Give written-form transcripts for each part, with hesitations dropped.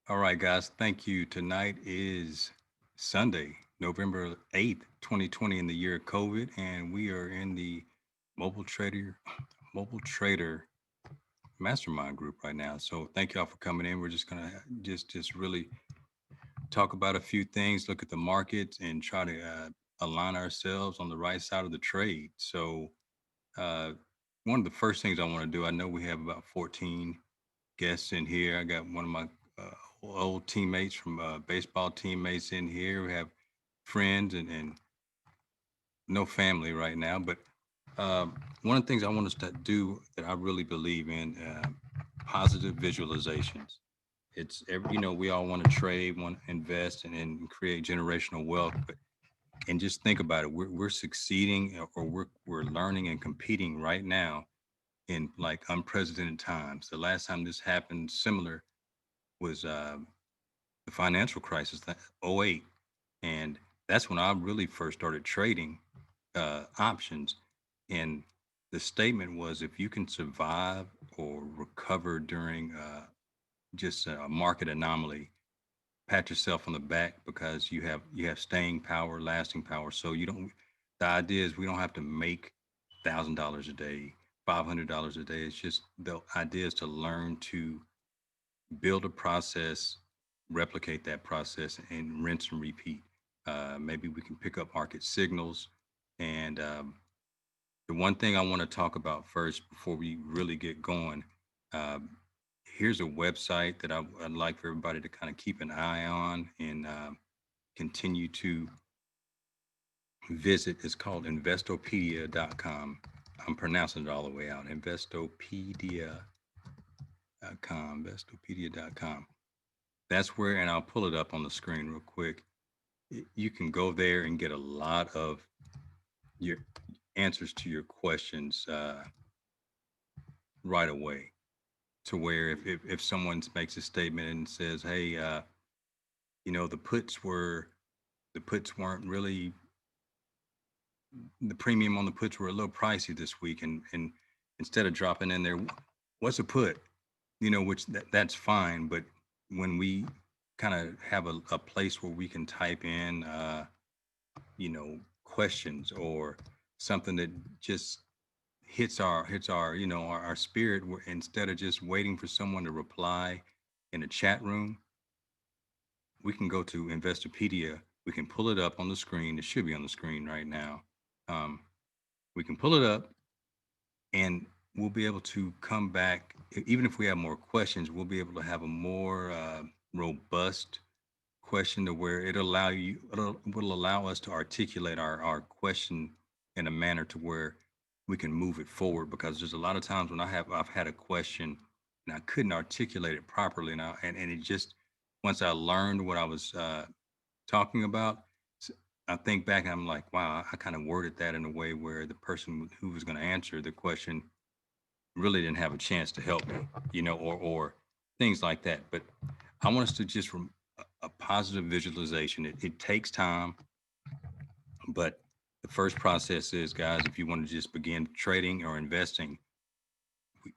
All right, guys. Thank you. Tonight is Sunday, November 8th, 2020 in the year of COVID, and we are in the mobile trader mobile trader mastermind group right now. So thank y'all for coming in. We're just gonna just really talk about a few things, look at the market, and try to align ourselves on the right side of the trade. So uh, one of the first things I want to do, I know we have about 14 guests in here. I got one of my old teammates from baseball teammates in here. We have friends and no family right now. But one of the things I want us to do that I really believe in positive visualizations. It's every, we all want to trade, want to invest, and create generational wealth. But and just think about it, we're succeeding or we're learning and competing right now in like unprecedented times. The last time this happened similar was the financial crisis, '08, and that's when I really first started trading options. And the statement was, if you can survive or recover during just a market anomaly, pat yourself on the back because you have staying power, lasting power. So you don't. The idea is we don't have to make $1,000 a day, $500 a day. It's just the idea is to learn to build a process, replicate that process, and rinse and repeat. Maybe we can pick up market signals. And the one thing I want to talk about first before we really get going, um, here's a website that I'd like for everybody to kind of keep an eye on and continue to visit. It's called investopedia.com. I'm pronouncing it all the way out. Investopedia.com. That's where, and I'll pull it up on the screen real quick. You can go there and get a lot of your answers to your questions right away. To where if someone makes a statement and says, "Hey, the puts weren't really the premium on the puts were a little pricey this week," and instead of dropping in there, what's a put? Which that's fine, but when we kind of have a place where we can type in questions or something that just hits our our spirit, instead of just waiting for someone to reply in a chat room, we can go to Investopedia. We can pull it up on the screen. It should be on the screen right now. um, we can pull it up, and we'll be able to come back. Even if we have more questions, we'll be able to have a more robust question to where will allow us to articulate our question in a manner to where we can move it forward. Because there's a lot of times when I've had a question and I couldn't articulate it properly, and it just, once I learned what I was talking about, I think back and I'm like, wow, I kind of worded that in a way where the person who was going to answer the question really didn't have a chance to help me, or things like that. But I want us to just a positive visualization. It takes time, but the first process is, guys, if you want to just begin trading or investing,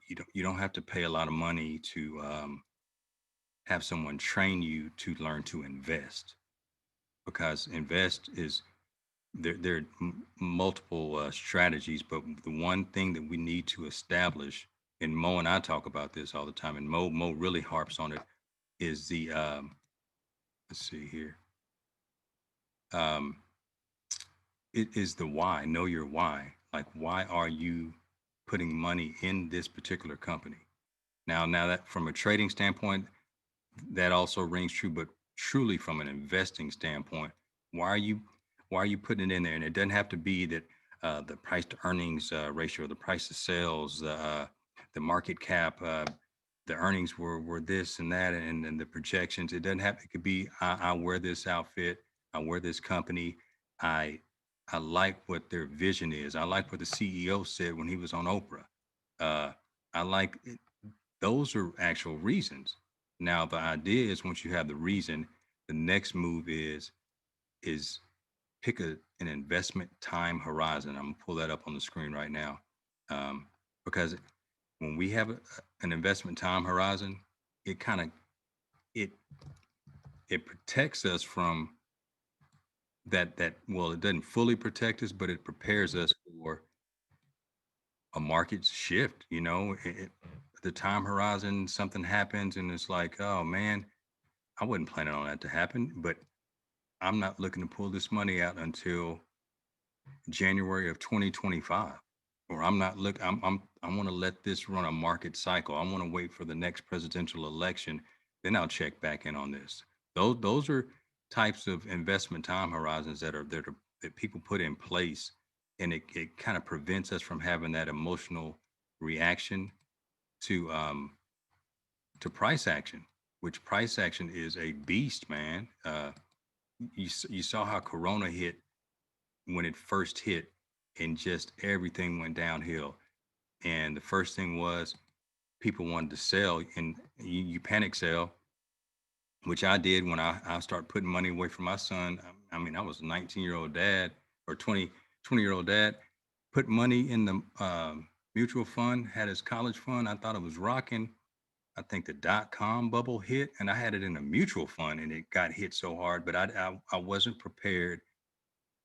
you don't have to pay a lot of money to have someone train you to learn to invest. Because invest is there are multiple strategies, but the one thing that we need to establish, and Mo and I talk about this all the time, and Mo really harps on it, is the let's see here. Um, it is the why. Know your why. Like, why are you putting money in this particular company? Now that from a trading standpoint, that also rings true, but truly from an investing standpoint, why are you why are you putting it in there? And it doesn't have to be that the price to earnings ratio, the price to sales, the market cap, the earnings were this and that, and the projections. It doesn't have. It could be, I wear this outfit, I wear this company, I I like what their vision is. I like what the CEO said when he was on Oprah. Uh, I like it. Those are actual reasons. Now the idea is, once you have the reason, the next move is pick an investment time horizon. I'm gonna pull that up on the screen right now, because when we have an investment time horizon, it kind of it it protects us from well, it doesn't fully protect us, but it prepares us for a market shift. The time horizon, something happens, and it's like, oh man, I wasn't planning on that to happen, but I'm not looking to pull this money out until January of 2025. Or I'm not look I want to let this run a market cycle. I want to wait for the next presidential election, then I'll check back in on this. Those are types of investment time horizons that people put in place, and it kind of prevents us from having that emotional reaction to to price action, which price action is a beast, man. You saw how Corona hit when it first hit, and just everything went downhill. And the first thing was people wanted to sell, and you panic sell, which I did when I started putting money away from my son. I mean, I was a 19-year-old dad or 20-year-old dad, put money in the mutual fund, had his college fund. I thought it was rocking. I think the .com bubble hit, and I had it in a mutual fund, and it got hit so hard. But I wasn't prepared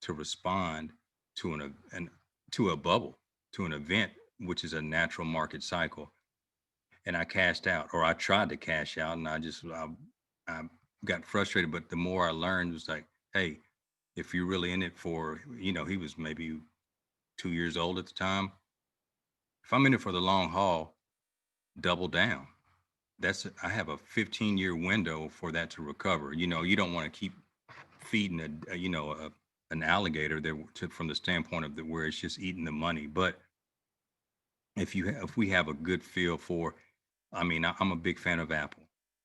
to respond to an to a bubble, to an event, which is a natural market cycle. And I cashed out, or I tried to cash out, and I got frustrated. But the more I learned, it was like, hey, if you're really in it for, he was maybe 2 years old at the time. If I'm in it for the long haul, double down. I have a 15-year window for that to recover. You don't want to keep feeding an alligator there from the standpoint of where it's just eating the money. But if we have a good feel for, I mean, I'm a big fan of Apple.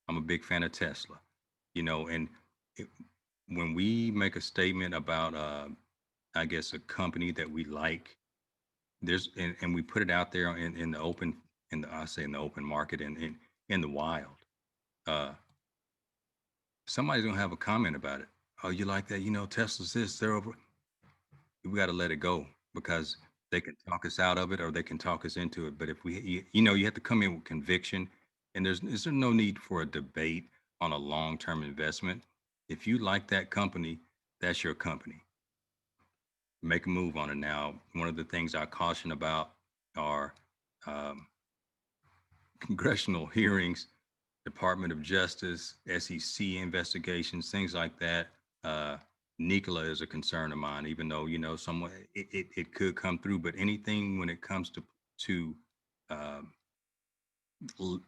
I'm a big fan of Tesla. And it, when we make a statement about, I guess, a company that we like, and we put it out there in the open, I say in the open market, and in the wild. Uh, Somebody's gonna have a comment about it. Oh, you like that? Tesla's this, they're over. We got to let it go, because they can talk us out of it or they can talk us into it. But if you have to come in with conviction, and there's no need for a debate on a long-term investment. If you like that company, that's your company. Make a move on it now. One of the things I caution about are um, congressional hearings, Department of Justice, SEC investigations, things like that. Uh, Nikola is a concern of mine, even though someone it could come through. But anything when it comes to um,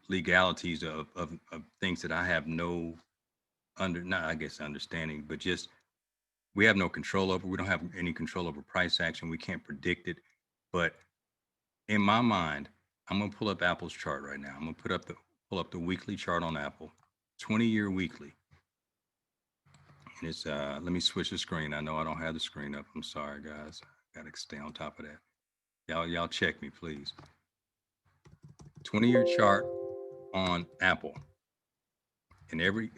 legalities of things that I have no not I guess understanding, but just we have no control over. We don't have any control over price action. We can't predict it. But in my mind, I'm gonna pull up Apple's chart right now. I'm gonna pull up the weekly chart on Apple, 20-year weekly. And it's let me switch the screen. I know I don't have the screen up. I'm sorry, guys. Gotta stay on top of that. Y'all check me, please. 20-year chart on Apple. And every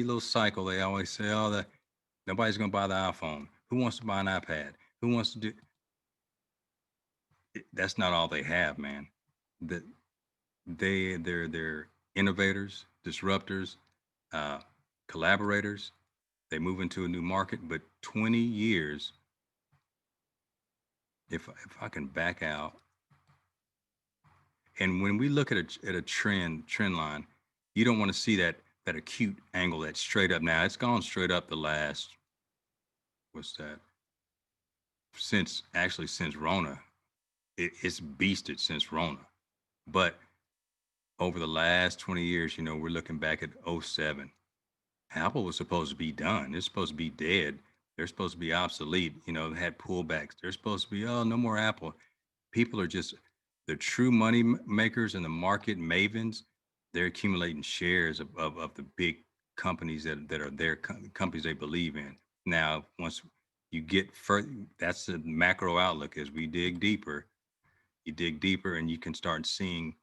little cycle, they always say, "Oh, that nobody's gonna buy the iPhone. Who wants to buy an iPad? Who wants to do?" That's not all they have, man. That they're innovators, disruptors, uh, collaborators. They move into a new market, but 20 years. If I can back out, and when we look at a trend line, you don't want to see that acute angle that's straight up. Now it's gone straight up the last, what's that, since Rona. It's beasted since Rona. But over the last 20 years, we're looking back at '07. Apple was supposed to be done. It's supposed to be dead. They're supposed to be obsolete. They had pullbacks. They're supposed to be, oh, no more Apple. People are just the true money makers and the market mavens. They're accumulating shares of the big companies that are their companies they believe in. Now, once you get further, that's the macro outlook. As we dig deeper, you dig deeper, and you can start seeing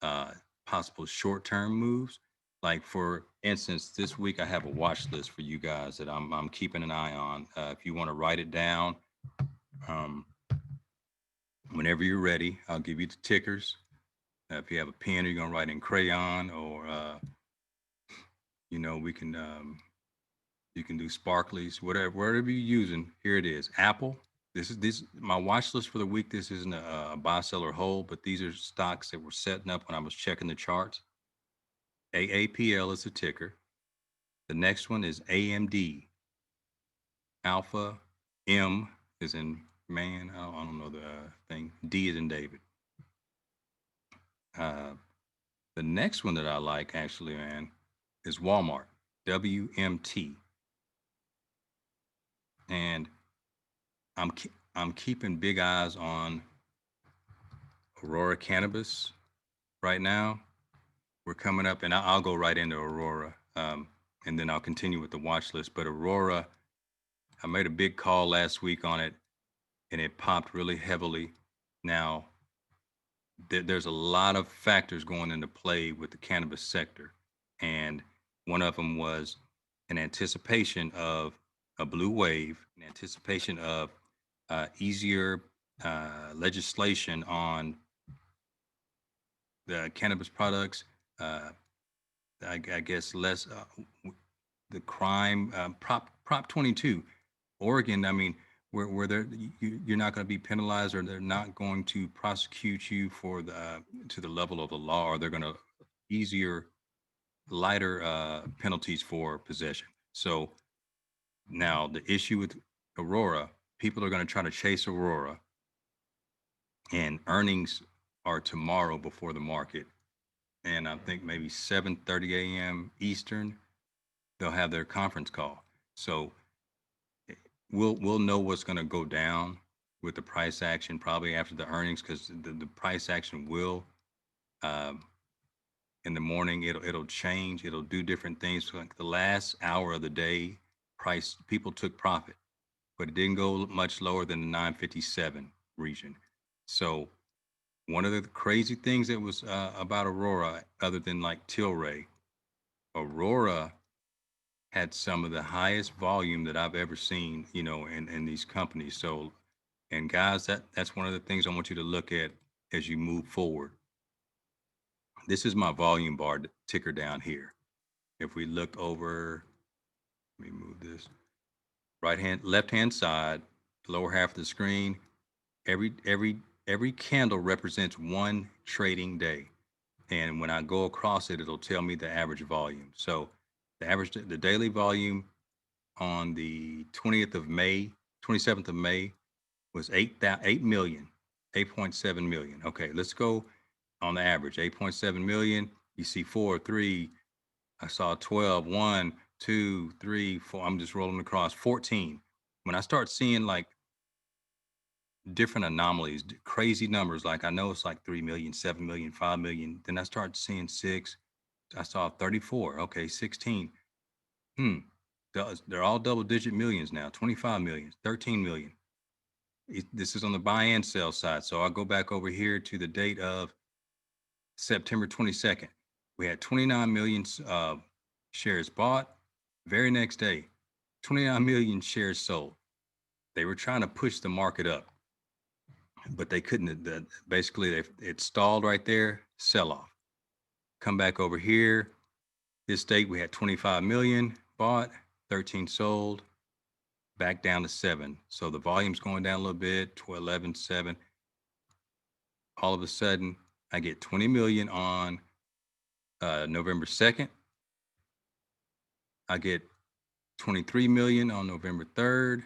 uh, possible short-term moves. Like for instance, this week I have a watch list for you guys that I'm keeping an eye on. If you want to write it down, um, whenever you're ready, I'll give you the tickers. If you have a pen, you're gonna write in crayon, or You know, you can do sparklies, whatever you're using. Here it is. Apple. This my watch list for the week. This isn't a buy, sell, or hold, but these are stocks that were setting up when I was checking the charts. AAPL is the ticker. The next one is AMD. Alpha M is in man. I don't know the thing. D is in David. Uh, the next one that I like actually, man, is Walmart. WMT. And I'm keeping big eyes on Aurora Cannabis right now. We're coming up, and I'll go right into Aurora, and then I'll continue with the watch list. But Aurora, I made a big call last week on it, and it popped really heavily. Now, there's a lot of factors going into play with the cannabis sector, and one of them was an anticipation of a blue wave, an anticipation of easier legislation on the cannabis products. Uh, I guess less the crime Prop 22, Oregon. I mean, where you're not going to be penalized, or they're not going to prosecute you for the to the level of the law, or they're going to easier, lighter penalties for possession. So now the issue with Aurora, people are going to try to chase Aurora, and earnings are tomorrow before the market, and I think maybe 7:30 a.m. Eastern, they'll have their conference call. So we'll know what's going to go down with the price action probably after the earnings, because the price action will um, in the morning it'll change, it'll do different things. So like the last hour of the day, price people took profit, but it didn't go much lower than the 957 region. So one of the crazy things that was about Aurora, other than like Tilray, Aurora had some of the highest volume that I've ever seen, you know, in these companies. So, and guys, that's one of the things I want you to look at as you move forward. This is my volume bar ticker down here. If we look over, let me move this left hand side, lower half of the screen. Every candle represents one trading day, and when I go across it, it'll tell me the average volume. So, the daily volume on the 20th of May, 27th of May was 8 million, 8.7 million. Okay, let's go on the average, 8.7 million. You see 4, 3, I saw 12, 1, 2, 3, 4. I'm just rolling across 14. When I start seeing like different anomalies, crazy numbers, like I know it's like 3 million, 7 million, 5 million. Then I start seeing 6. I saw 34. Okay, 16. Hmm. They're all double digit millions now, 25 million, 13 million. This is on the buy and sell side. So I'll go back over here to the date of September 22nd. We had 29 million shares bought. Very next day, 29 million shares sold. They were trying to push the market up, but they couldn't. Basically, it stalled right there, sell off. Come back over here. This date, we had 25 million bought, 13 sold, back down to 7. So the volume's going down a little bit, 12, 11, 7. All of a sudden, I get 20 million on November 2nd. I get 23 million on November 3rd.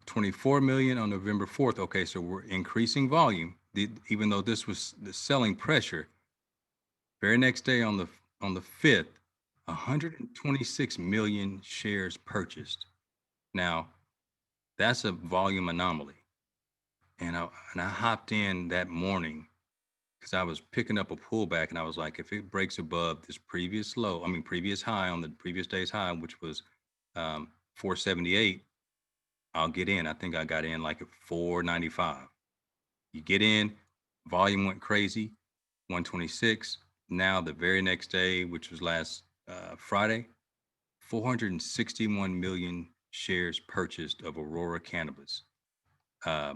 24 million on November 4th. Okay, so we're increasing volume, even though this was the selling pressure. Very next day on the 5th, 126 million shares purchased. Now, that's a volume anomaly. And I hopped in that morning because I was picking up a pullback, and I was like, if it breaks above this previous high on the previous day's high, which was 478, I'll get in. I think I got in like at 495. You get in, volume went crazy, 126. Now the very next day, which was last Friday, 461 million shares purchased of Aurora Cannabis. Uh,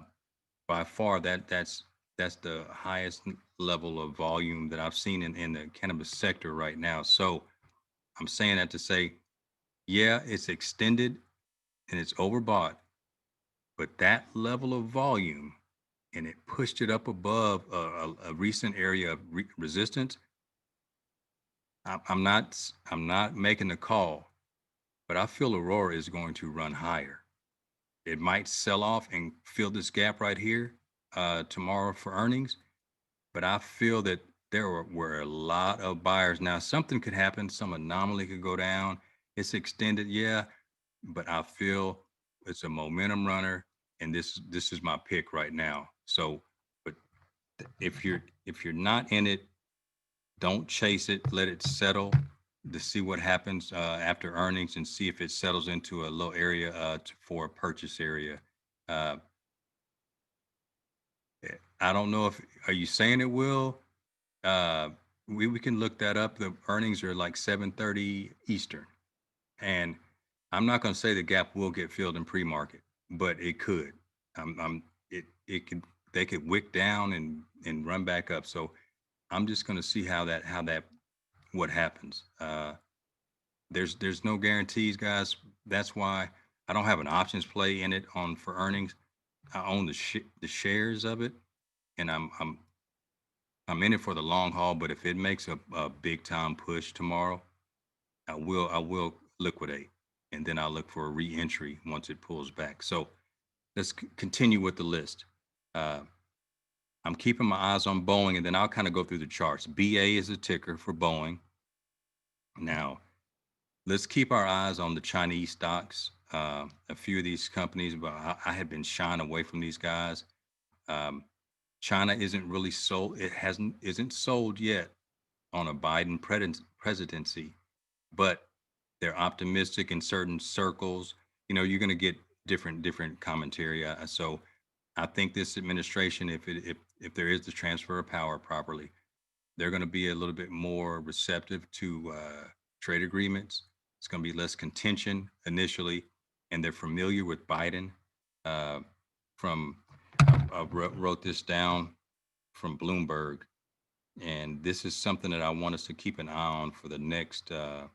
by far, that's the highest level of volume that I've seen in the cannabis sector right now. So I'm saying that to say, yeah, it's extended and it's overbought, but that level of volume and it pushed it up above a recent area of resistance. I'm not making the call, but I feel Aurora is going to run higher. It might sell off and fill this gap right here tomorrow for earnings, but I feel that there were a lot of buyers. Now, something could happen, some anomaly could go down. It's extended, yeah, but I feel it's a momentum runner, and this is my pick right now. So, but if you're not in it, don't chase it. Let it settle to see what happens after earnings and see if it settles into a low area for a purchase area. Uh, I don't know if are you saying it will. Uh, we can look that up. The earnings are like 7:30 Eastern, and I'm not going to say the gap will get filled in pre-market, but it could. It could they could wick down and run back up. So I'm just going to see how that what happens. There's no guarantees, guys. That's why I don't have an options play in it on for earnings. I own the shares of it, and I'm in it for the long haul. But if it makes a big time push tomorrow, I will liquidate, and then I'll look for a re-entry once it pulls back. So let's continue with the list. Uh, I'm keeping my eyes on Boeing, and then I'll kind of go through the charts. BA is a ticker for Boeing. Now, let's keep our eyes on the Chinese stocks. A few of these companies, but I had been shying away from these guys. Um, China isn't really sold. It hasn't isn't sold yet on a Biden presidency, but they're optimistic in certain circles. You're going to get different commentary. So I think this administration, if there is the transfer of power properly, they're going to be a little bit more receptive to trade agreements. It's going to be less contention initially, and they're familiar with Biden. Uh, from I wrote this down from Bloomberg, and this is something that I want us to keep an eye on for the next for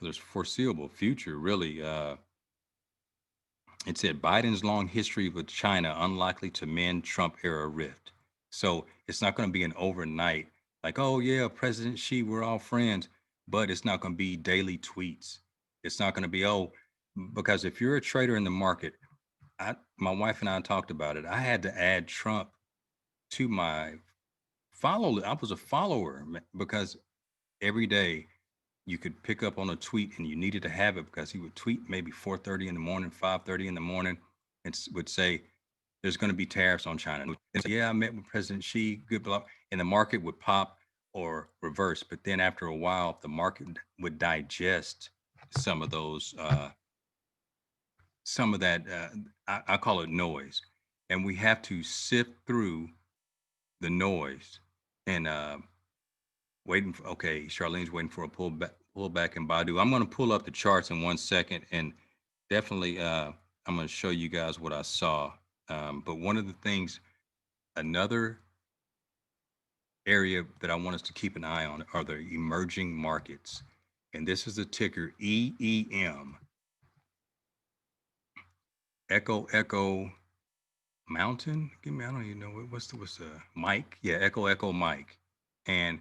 the foreseeable future. Really, it said Biden's long history with China unlikely to mend Trump era rift. So it's not going to be an overnight, like, oh, yeah, President Xi, we're all friends, but it's not going to be daily tweets. It's not going to be, oh, because if you're a trader in the market, my wife and I talked about it. I had to add Trump to my follow. I was a follower because every day you could pick up on a tweet and you needed to have it because he would tweet maybe 4:30 in the morning, 5:30 in the morning, and would say there's going to be tariffs on China. And say, yeah, I met with President Xi, good blah, and the market would pop or reverse. But then after a while, the market would digest some of those, some of that. I call it noise, and we have to sift through the noise and waiting for, okay, Charlene's waiting for a pullback in Baidu. I'm going to pull up the charts in 1 second and definitely I'm going to show you guys what I saw. But one of the things, another area that I want us to keep an eye on are the emerging markets. And this is the ticker EEM, Echo Echo Mountain. Give me, I don't even know what's the Mike. Yeah, Echo Echo Mike. And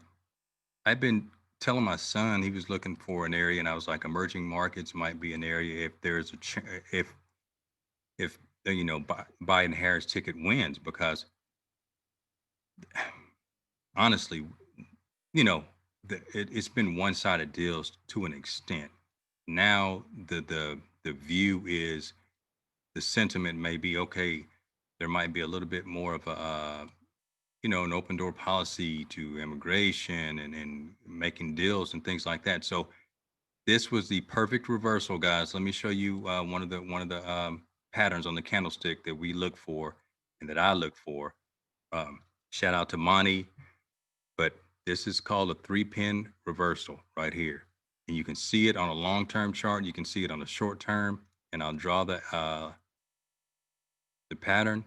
I've been telling my son he was looking for an area, and I was like, emerging markets might be an area if there's if Biden Harris ticket wins, because honestly, you know, it's been one sided deals to an extent. Now the view is the sentiment may be okay. There might be a little bit more of a an open door policy to immigration and making deals and things like that. So this was the perfect reversal, guys. Let me show you one of the patterns on the candlestick that we look for and that I look for. Um, Shout out to Monty, but this is called a three-pin reversal right here, and you can see it on a long-term chart. You can see it on a short term, and I'll draw the pattern.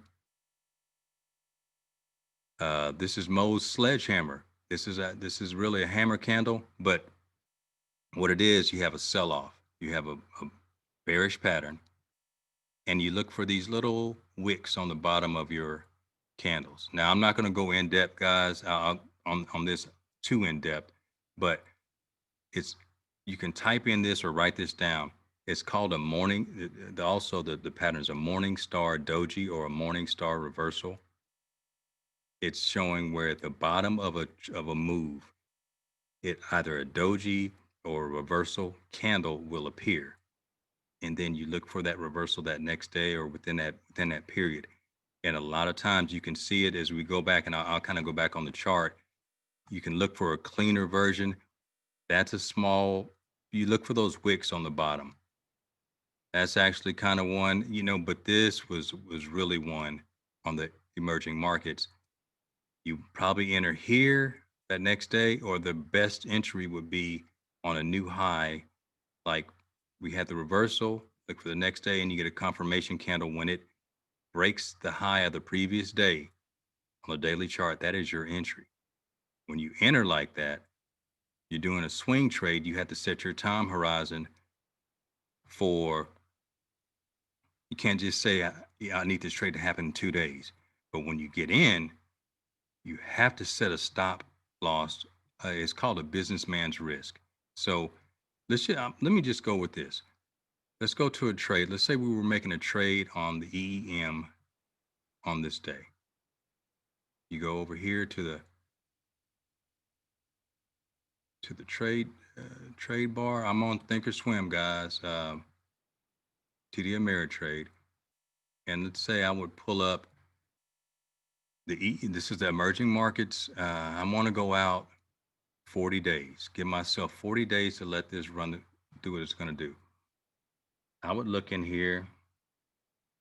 This is Moe's sledgehammer. This is really a hammer candle, but what it is, you have a sell off. You have a bearish pattern, and you look for these little wicks on the bottom of your candles. Now, I'm not going to go in depth, guys, on this too in depth, but it's you can type in this or write this down. It's called a morning. Also, the pattern is a morning star doji or a morning star reversal. It's showing where at the bottom of a move, it either a doji or a reversal candle will appear, and then you look for that reversal that next day or within that period. And a lot of times you can see it as we go back, and I'll kind of go back on the chart. You can look for a cleaner version. That's a small. You look for those wicks on the bottom. That's actually kind of one, but this was really one on the emerging markets. You probably enter here that next day, or the best entry would be on a new high. Like we had the reversal, look for the next day, and you get a confirmation candle when it breaks the high of the previous day on the daily chart. That is your entry. When you enter like that, you're doing a swing trade. You have to set your time horizon for, you can't just say, yeah, I need this trade to happen in 2 days. But when you get in, you have to set a stop loss. It's called a businessman's risk. So let me just go with this. Let's go to a trade. Let's say we were making a trade on the EEM on this day. You go over here to the trade bar. I'm on Thinkorswim, guys. TD Ameritrade, and let's say I would pull up this is the emerging markets. I want to go out 40 days. Give myself 40 days to let this do what it's going to do. I would look in here,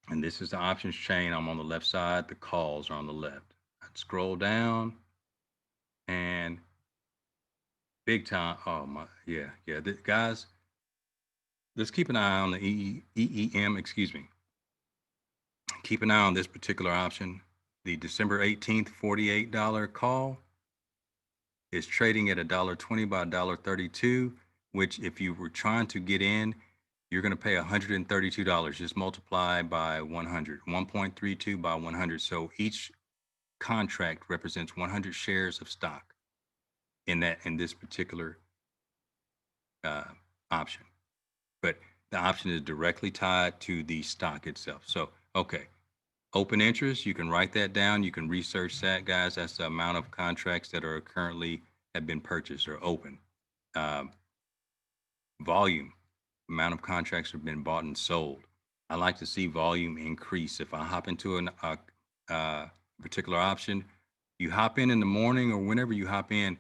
and this is the options chain. I'm on the left side. The calls are on the left. I'd scroll down, and big time. Oh my, yeah. Guys, let's keep an eye on the EEM. Excuse me. Keep an eye on this particular option. The December 18th $48 call is trading at $1.20 by $1.32, which if you were trying to get in, you're going to pay $132. Just multiply by 100, 1.32 by 100. So each contract represents 100 shares of stock in this particular option. But the option is directly tied to the stock itself. So, okay. Open interest, you can write that down. You can research that, guys. That's the amount of contracts that are currently have been purchased or open. Volume, amount of contracts have been bought and sold. I like to see volume increase. If I hop into a particular option, you hop in the morning or whenever you hop in,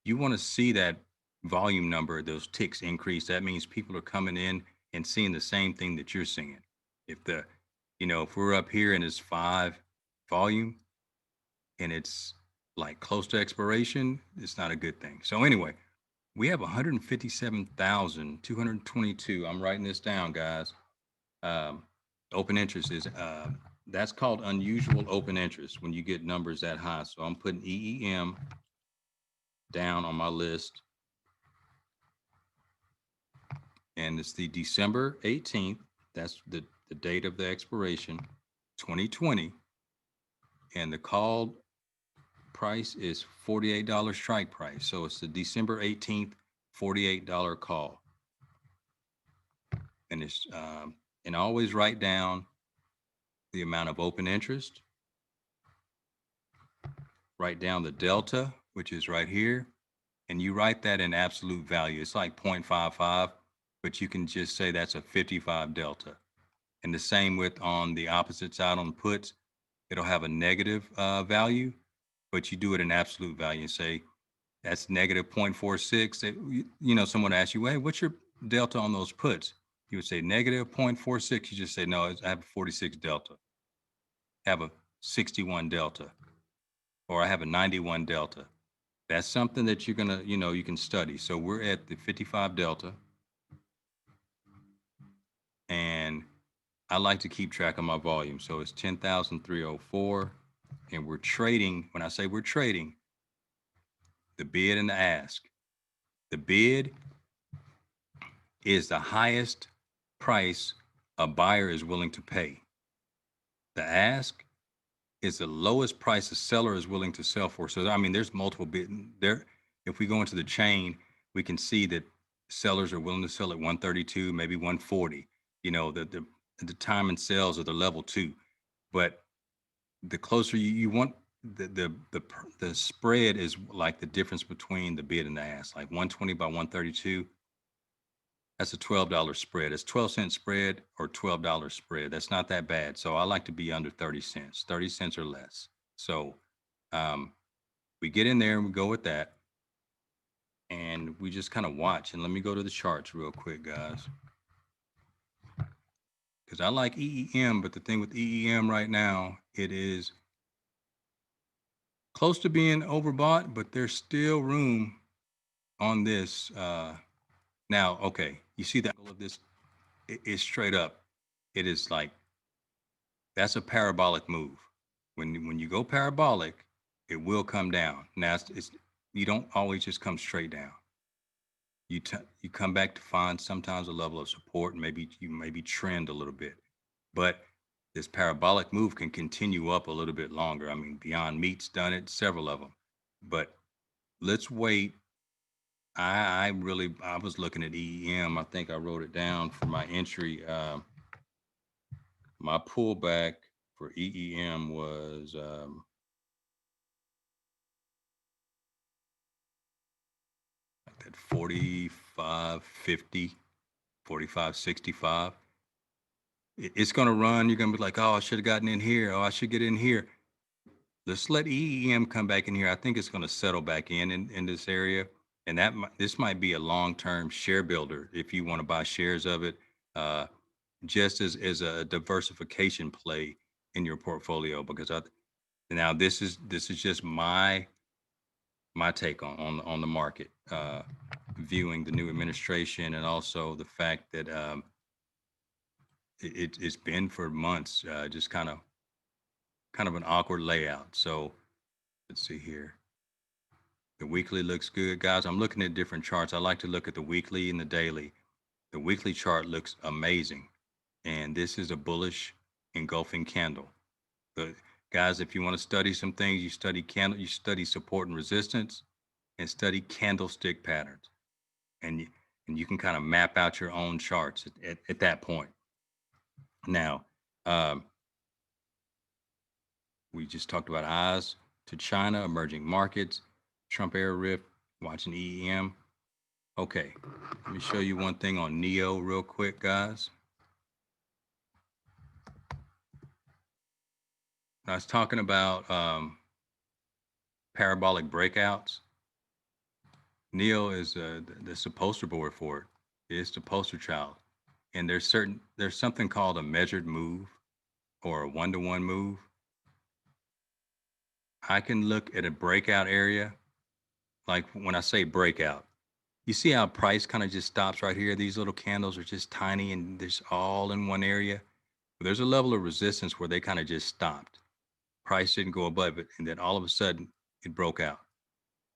you want to see that volume number, those ticks increase. That means people are coming in and seeing the same thing that you're seeing. If we're up here and it's 5 volume and it's like close to expiration, it's not a good thing. So anyway, we have 157,222. I'm writing this down, guys. Open interest is that's called unusual open interest when you get numbers that high. So I'm putting EEM down on my list, and it's the December 18th. That's the date of the expiration, 2020, and the called price is $48 strike price. So it's the December 18th $48 call, and it's and always write down the amount of open interest. Write down the delta, which is right here, and you write that in absolute value. It's like 0.55, but you can just say that's a 55 delta. And the same with on the opposite side on puts, it'll have a negative value, but you do it in absolute value and say that's negative 0.46. Someone asks you, hey, what's your delta on those puts? You would say negative 0.46. You just say, no, I have a 46 delta, have a 61 delta, or I have a 91 delta. That's something that you're going to, you can study. So we're at the 55 delta. And I like to keep track of my volume. So it's 10,304. and we're trading. When I say we're trading, the bid and the ask. The bid is the highest price a buyer is willing to pay. The ask is the lowest price a seller is willing to sell for. So I mean, there's multiple bid there. If we go into the chain, we can see that sellers are willing to sell at 132, maybe 140. You know, the time and sales are the level two. But the closer you want the spread is like the difference between the bid and the ask, like 120 by 132. That's a $12 spread. It's 12-cent spread or $12 spread. That's not that bad. So I like to be under 30 cents, 30 cents or less. So um, we get in there and we go with that, and we just kind of watch. And let me go to the charts real quick, guys, because I like EEM, but the thing with EEM right now, it is close to being overbought, but there's still room on this. Now, okay, you see the angle of this? It's straight up. It is like that's a parabolic move. When you go parabolic, it will come down. Now it's you don't always just come straight down. You come back to find sometimes a level of support, and maybe you maybe trend a little bit, but this parabolic move can continue up a little bit longer. I mean, Beyond Meat's done it, several of them, but let's wait. I was looking at EEM. I think I wrote it down for my entry. My pullback for EEM was like that 45.50, 45.65. It's going to run. You're going to be like, oh, I should have gotten in here. Oh, I should get in here. Let's let EEM come back in here. I think it's going to settle back in this area. And this might be a long-term share builder if you want to buy shares of it, just as a diversification play in your portfolio. Because now this is just my take on the market, viewing the new administration and also the fact that it's been for months just kind of an awkward layout. So let's see here. The weekly looks good, guys. I'm looking at different charts. I like to look at the weekly and the daily. The weekly chart looks amazing, and this is a bullish engulfing candle. The guys, if you want to study some things, you study support and resistance, and study candlestick patterns, and you can kind of map out your own charts at that point. Now, um, we just talked about eyes to China, emerging markets, Trump era rift, watching EEM. Okay, let me show you one thing on Neo real quick, guys. I was talking about parabolic breakouts. Neo is the poster board for it. It's the poster child. And there's something called a measured move or a one-to-one move. I can look at a breakout area. Like when I say breakout, you see how price kind of just stops right here. These little candles are just tiny and there's all in one area. But there's a level of resistance where they kind of just stopped. Price didn't go above it, and then all of a sudden it broke out.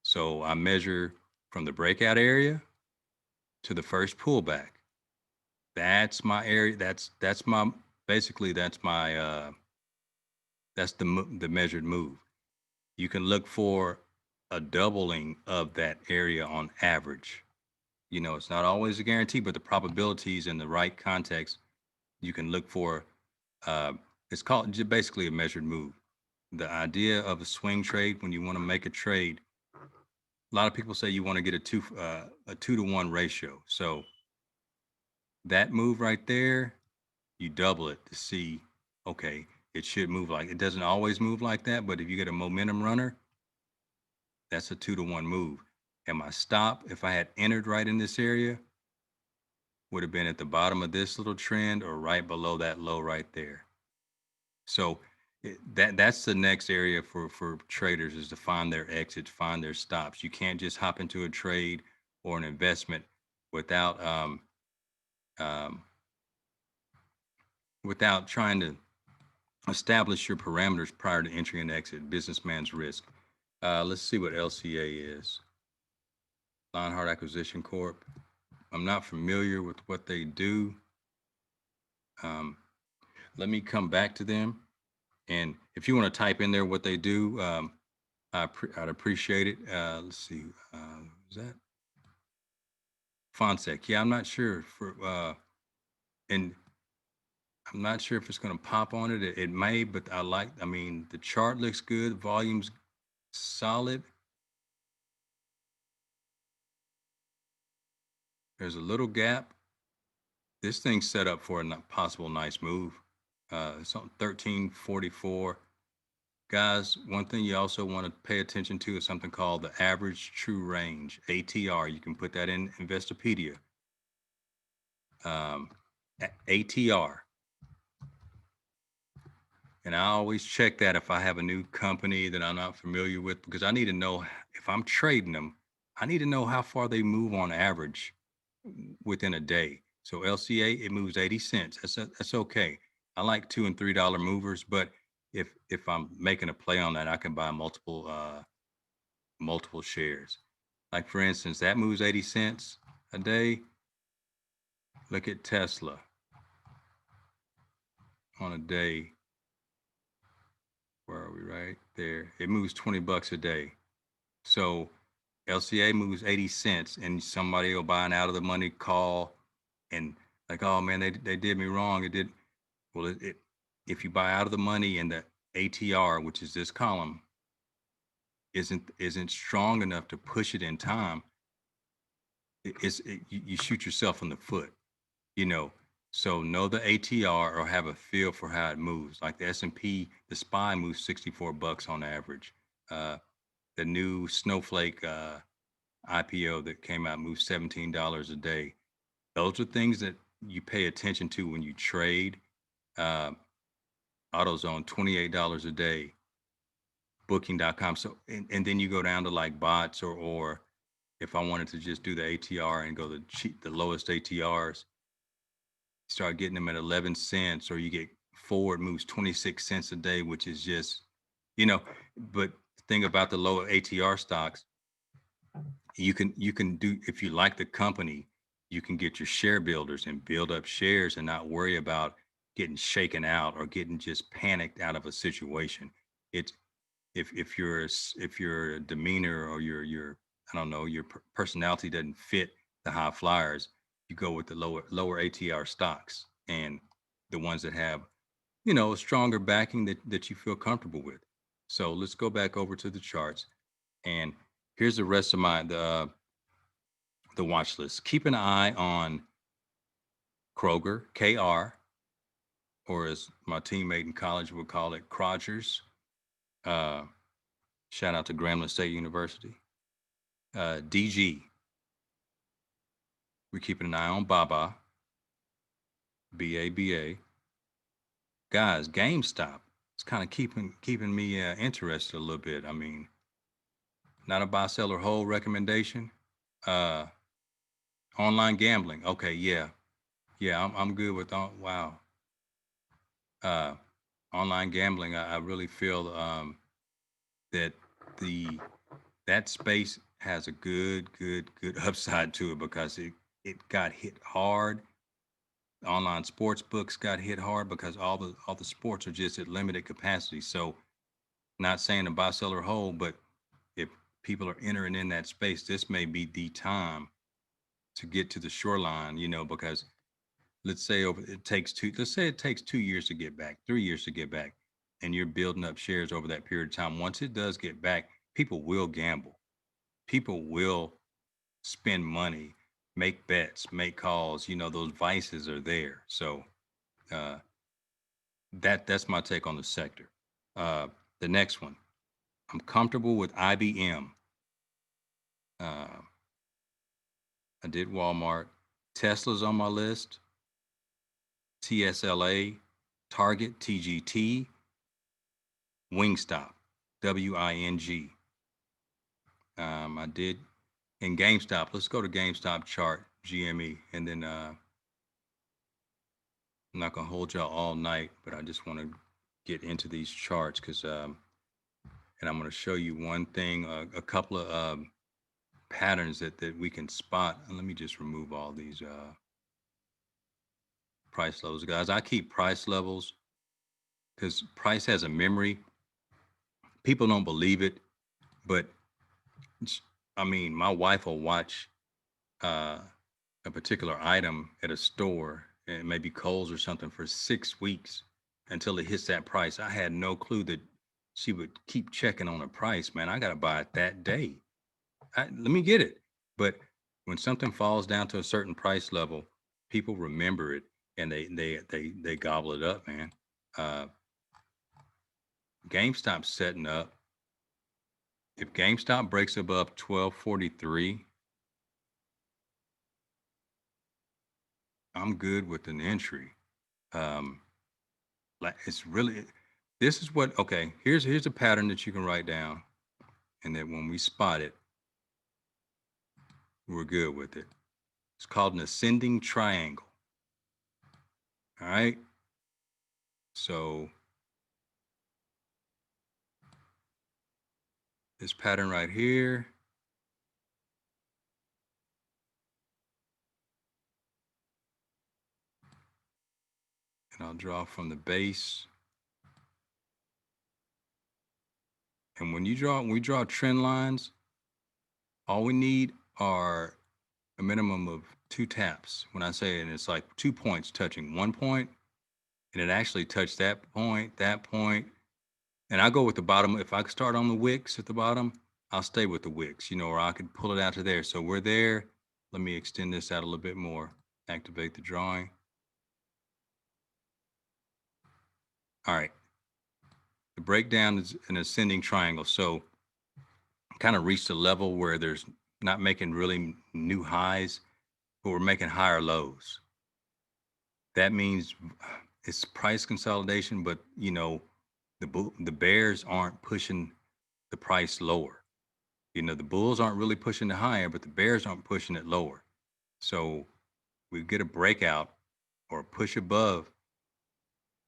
So I measure from the breakout area to the first pullback. That's my area. That's my basically that's the measured move. You can look for a doubling of that area on average. You know, it's not always a guarantee, but the probabilities in the right context, you can look for. Uh, it's called basically a measured move. The idea of a swing trade, when you want to make a trade, a lot of people say you want to get a 2-to-1 ratio. So that move right there, you double it to see, okay, it should move like it doesn't always move like that, but if you get a momentum runner, that's a 2-to-1 move. And my stop, if I had entered right in this area, would have been at the bottom of this little trend or right below that low right there. So that's the next area for traders is to find their exits, find their stops. You can't just hop into a trade or an investment without um, without trying to Establish your parameters prior to entry and exit. Businessman's risk. Let's see what LCA is. Lionheart Acquisition Corp. I'm not familiar with what they do. Um, Let me come back to them. And if you want to type in there what they do, I'd appreciate it. Let's see. Is that Fonsec? Yeah, I'm not sure and I'm not sure if it's going to pop on it. It may, but I mean, the chart looks good. Volume's solid. There's a little gap. This thing's set up for a possible nice move. It's on 1344. Guys, one thing you also want to pay attention to is something called the average true range, ATR. You can put that in Investopedia. ATR. And I always check that if I have a new company that I'm not familiar with, because I need to know if I'm trading them, I need to know how far they move on average within a day. So LCA, it moves 80 cents. That's okay. I like $2 and $3 movers, but if I'm making a play on that, I can buy multiple shares. Like for instance, that moves 80 cents a day. Look at Tesla on a day. Where are we? Right there. It moves $20 a day. So LCA moves 80 cents, and somebody will buy an out of the money call and like, oh man, they did me wrong. It did well. If you buy out of the money and the ATR, which is this column, isn't strong enough to push it in time, you shoot yourself in the foot. You know, so know the ATR or have a feel for how it moves. Like the S&P, the SPY moves $64 on average. Uh, the new Snowflake IPO that came out moves $17 a day. Those are things that you pay attention to when you trade. Uh, AutoZone, $28 a day. Booking.com. So, and then you go down to like bots or if I wanted to just do the ATR and go the lowest ATRs, start getting them at 11 cents, or you get forward moves 26 cents a day, which is just, you know, but the thing about the lower ATR stocks, you can do, if you like the company, you can get your share builders and build up shares and not worry about getting shaken out or getting just panicked out of a situation. It's if your demeanor or your I don't know, your personality doesn't fit the high flyers, you go with the lower ATR stocks and the ones that have, a stronger backing that you feel comfortable with. So let's go back over to the charts, and here's the rest of the watch list. Keep an eye on Kroger, KR, or as my teammate in college would call it, Crogers. Uh, Shout out to Grambling State University. DG, we're keeping an eye on Baba, BABA. Guys, GameStop. It's kind of keeping me interested a little bit. I mean, not a buy, sell, or hold recommendation. Uh, Online gambling. Okay, yeah, yeah, I'm good with wow. Uh, Online gambling. I really feel that the that space has a good upside to it because it got hit hard. Online sports books got hit hard because all the sports are just at limited capacity. So, not saying to buy, sell, or hold, but if people are entering in that space, this may be the time to get to the shoreline. Because let's say it takes 2 years to get back, 3 years to get back, and you're building up shares over that period of time. Once it does get back, people will gamble. People will spend money, make bets, make calls. Those vices are there. So uh, that's my take on the sector. Uh, the next one, I'm comfortable with IBM. Uh, I did Walmart. Tesla's on my list. TSLA, Target, TGT, Wingstop, WING. I did in GameStop. Let's go to GameStop chart, GME, and then I'm not gonna hold y'all all night, but I just want to get into these charts because, and I'm going to show you one thing, a couple of patterns that we can spot. And let me just remove all these price levels, guys. I keep price levels because price has a memory. People don't believe it, but I mean, my wife will watch uh, a particular item at a store, and maybe Kohl's or something, for 6 weeks until it hits that price. I had no clue that she would keep checking on the price. Man, I got to buy it that day. Let me get it. But when something falls down to a certain price level, people remember it and they gobble it up, man. Uh, GameStop's setting up. If GameStop breaks above 1243, I'm good with an entry. Um, like it's really, this is what, okay, here's a pattern that you can write down, and that when we spot it, we're good with it. It's called an ascending triangle. All right. So this pattern right here, and I'll draw from the base. And when we draw trend lines, all we need are a minimum of 2 taps. When I say it, it's like 2 points touching one point, and it actually touched that point, that point. And I go with the bottom. If I start on the wicks at the bottom, I'll stay with the wicks, or I could pull it out to there. So we're there. Let me extend this out a little bit more. Activate the drawing. All right. The breakdown is an ascending triangle. So kind of reached a level where there's not making really new highs, but we're making higher lows. That means it's price consolidation, but the bears aren't pushing the price lower. The bulls aren't really pushing it higher, but the bears aren't pushing it lower. So we get a breakout or a push above.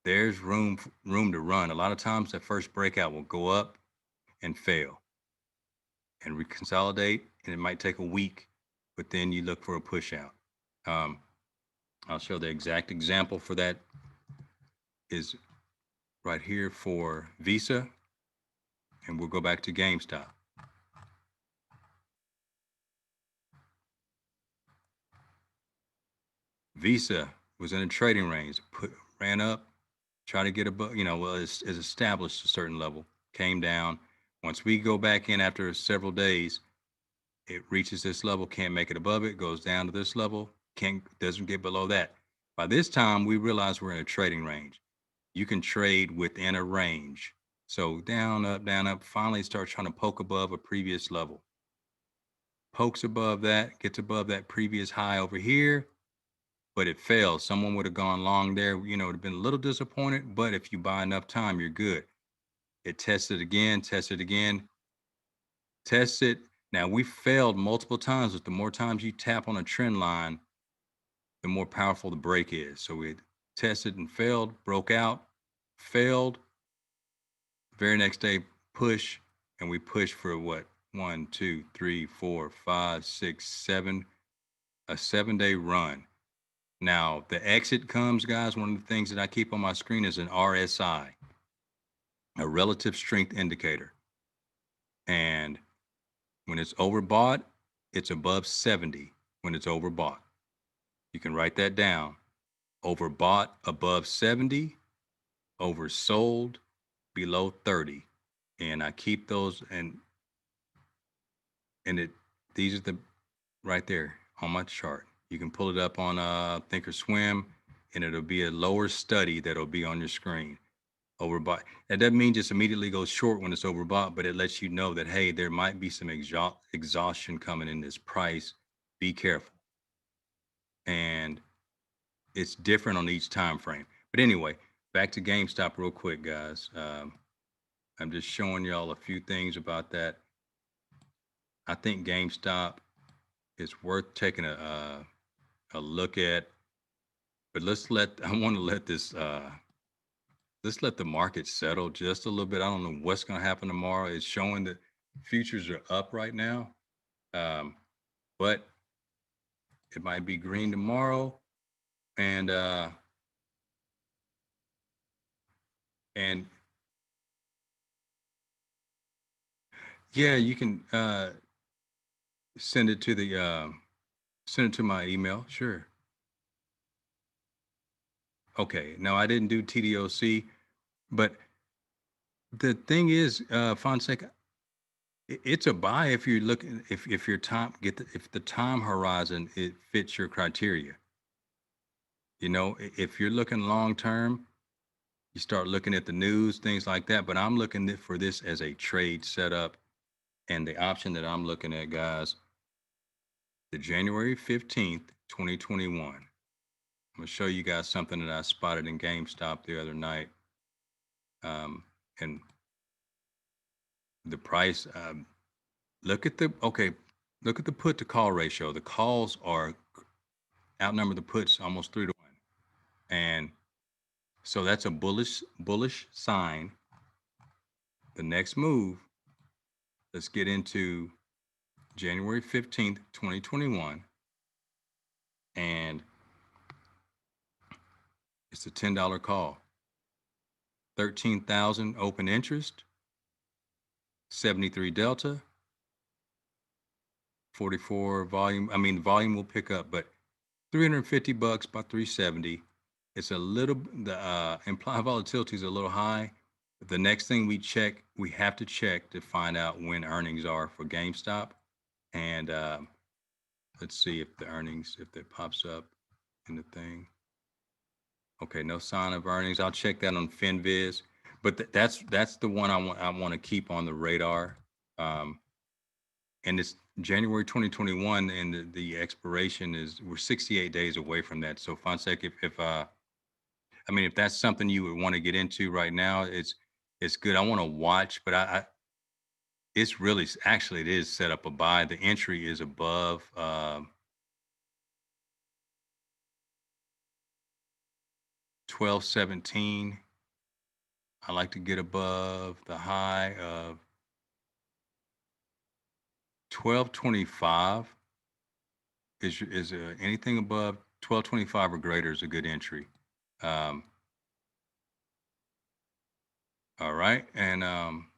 There's room to run. A lot of times that first breakout will go up and fail and reconsolidate, and it might take a week, but then you look for a push out. Um, I'll show the exact example for that is right here for Visa, and we'll go back to GameStop. Visa was in a trading range, ran up, tried to get above, well, it's established a certain level, came down. Once we go back in after several days, it reaches this level, can't make it above it, goes down to this level, doesn't get below that. By this time, we realize we're in a trading range. You can trade within a range. So down, up, finally start trying to poke above a previous level. Pokes above that, gets above that previous high over here, but it fails. Someone would have gone long there, would have been a little disappointed, but if you buy enough time, you're good. It tests it again, tests it. Now, we failed multiple times, but the more times you tap on a trend line, the more powerful the break is. So we tested and failed, broke out, failed. Very next day, push, and we push for what? 1, 2, 3, 4, 5, 6, 7, a 7-day run. Now, the exit comes, guys. One of the things that I keep on my screen is an RSI, a relative strength indicator. And when it's overbought, it's above 70 when it's overbought. You can write that down. Overbought above 70, oversold below 30. And I keep those, and these are the right there on my chart. You can pull it up on Thinkorswim, and it'll be a lower study that'll be on your screen. Overbought. That doesn't mean just immediately go short when it's overbought, but it lets you know that, hey, there might be some exhaustion coming in this price. Be careful. And it's different on each time frame. But anyway, back to GameStop real quick, guys. I'm just showing y'all a few things about that. I think GameStop is worth taking a look at. But I want to let let's let the market settle just a little bit. I don't know what's going to happen tomorrow. It's showing that futures are up right now, um, but it might be green tomorrow. And and yeah, you can send it to the send it to my email. Sure. Okay. Now I didn't do TDOC, but the thing is, Fonseca, it's a buy if you're looking if your time if the time horizon it fits your criteria. You know, if you're looking long term, you start looking at the news, things like that. But I'm looking for this as a trade setup, and the option that I'm looking at, guys, the January 15th, 2021. I'm gonna show you guys something that I spotted in GameStop the other night, and the price. Look at the okay. Look at the put to call ratio. The calls are outnumber the puts almost 3-1, and so that's a bullish sign. The next move. Let's get into January 15th, 2021, and it's a $10 call. 13,000 open interest, 73 delta, 44 volume. I mean, volume will pick up, but $350 by 370. It's a little, the implied volatility is a little high. The next thing we have to check to find out when earnings are for GameStop. And let's see if the earnings, if that pops up in the thing. Okay, no sign of earnings. I'll check that on FinViz, but that's the one I want to keep on the radar. Um, and it's January 2021, and the expiration is we're 68 days away from that. So Fonseca, if I mean if that's something you would want to get into right now, it's good. I want to watch, but I it's really actually it is set up a buy. The entry is above 1217. I like to get above the high of 1225 is anything above 1225 or greater is a good entry. Um, all right, and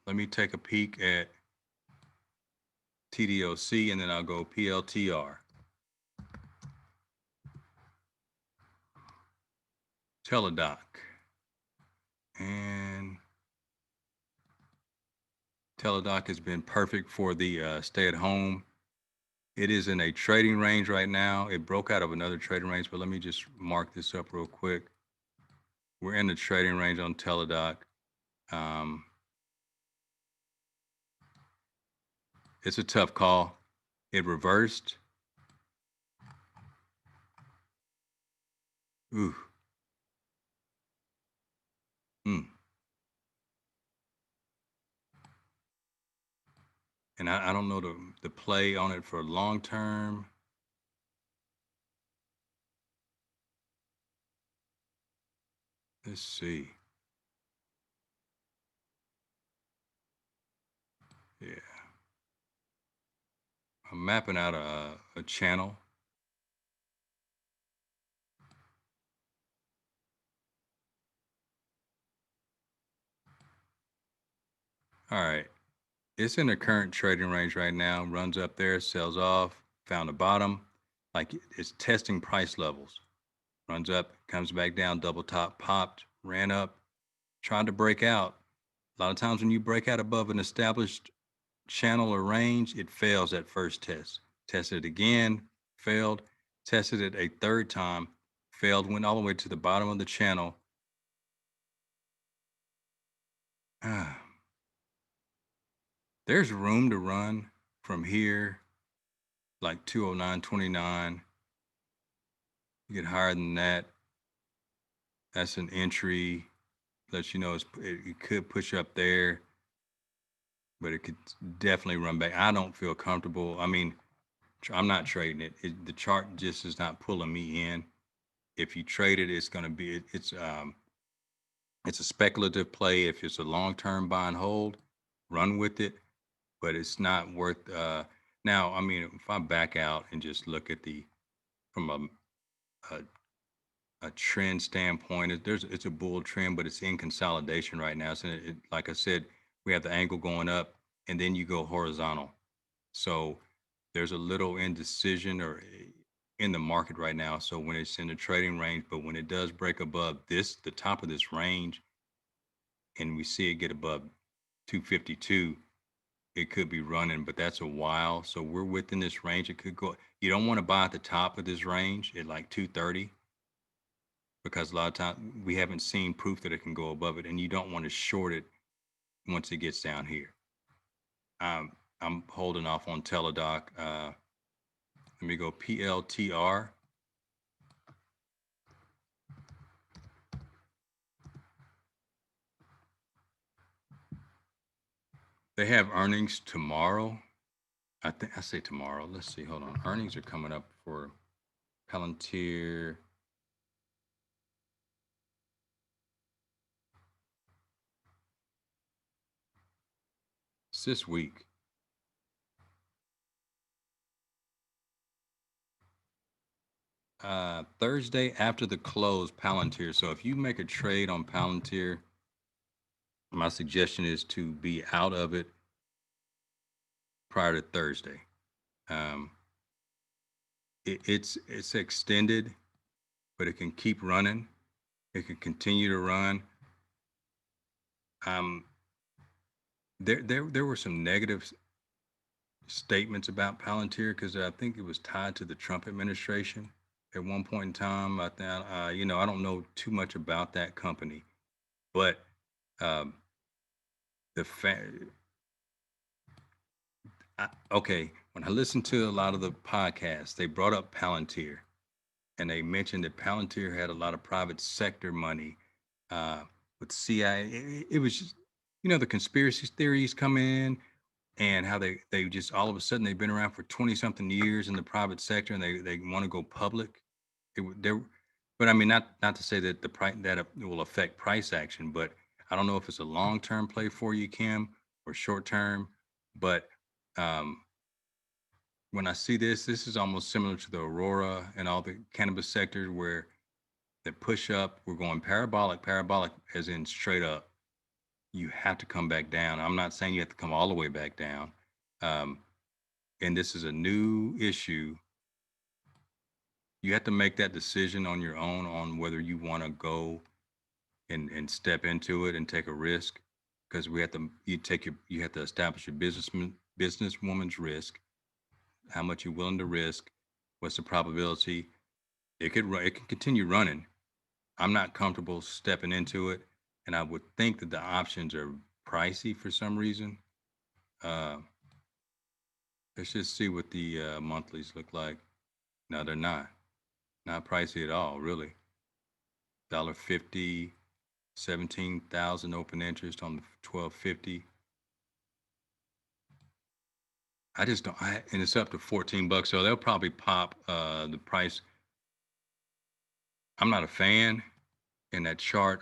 let me take a peek at TDOC, and then I'll go PLTR. Teledoc, and Teledoc has been perfect for the stay at home. It is in a trading range right now. It broke out of another trading range, but let me just mark this up real quick. We're in the trading range on Teledoc. Um, it's a tough call. It reversed. Ooh. Hmm. And I don't know the play on it for long term. Let's see. Yeah. I'm mapping out a channel. All right. It's in the current trading range right now. Runs up there, sells off, found a bottom. Like it's testing price levels. Runs up, comes back down, double top, popped, ran up, tried to break out. A lot of times when you break out above an established channel or range, it fails at first test. Tested it again, failed. Tested it a third time, failed. Went all the way to the bottom of the channel. There's room to run from here, like 209.29. You get higher than that. That's an entry. Lets you know it could push up there, but it could definitely run back. I don't feel comfortable. I mean, I'm not trading it. The chart just is not pulling me in. If you trade it, it's going to be it's It's a speculative play. If it's a long-term buy and hold, run with it, but it's not worth. Now, I mean, if I back out and just look at the from a, a trend standpoint, it's a bull trend, but it's in consolidation right now. So, like I said, we have the angle going up, and then you go horizontal. So there's a little indecision or in the market right now. So when it's in the trading range, but when it does break above the top of this range, and we see it get above 252, it could be running, but that's a while. So we're within this range. It could go. You don't want to buy at the top of this range at like 230 because a lot of times we haven't seen proof that it can go above it, and you don't want to short it once it gets down here. I'm holding off on Teledoc. Let me go PLTR. They have earnings tomorrow. I think I say tomorrow. Let's see. Hold on. Earnings are coming up for Palantir. It's this week. Thursday after the close, Palantir. So if you make a trade on Palantir, my suggestion is to be out of it prior to Thursday. Um, it's extended, but it can keep running. It can continue to run. Um, there were some negative statements about Palantir because I think it was tied to the Trump administration at one point in time. I think I don't know too much about that company, but um, the fact, okay, when I listened to a lot of the podcasts, they brought up Palantir and they mentioned that Palantir had a lot of private sector money uh, with CIA. It was just, the conspiracy theories come in and how they just all of a sudden they've been around for 20 something years in the private sector and they want to go public. There, but I mean, not to say that the price that it will affect price action, but I don't know if it's a long term play for you, Kim, or short term. But um, when I see this is almost similar to the Aurora and all the cannabis sectors where the push up, we're going parabolic as in straight up. You have to come back down. I'm not saying you have to come all the way back down. Um, and this is a new issue. You have to make that decision on your own on whether you want to go and step into it and take a risk because you have to establish your businesswoman's risk, how much you're willing to risk, what's the probability. It can continue running. I'm not comfortable stepping into it, and I would think that the options are pricey for some reason. Uh, let's just see what the monthlies look like. No, they're not pricey at all, really. $1.50, 17,000 open interest on the 1250. I just don't. And it's up to $14, so they'll probably pop the price. I'm not a fan in that chart.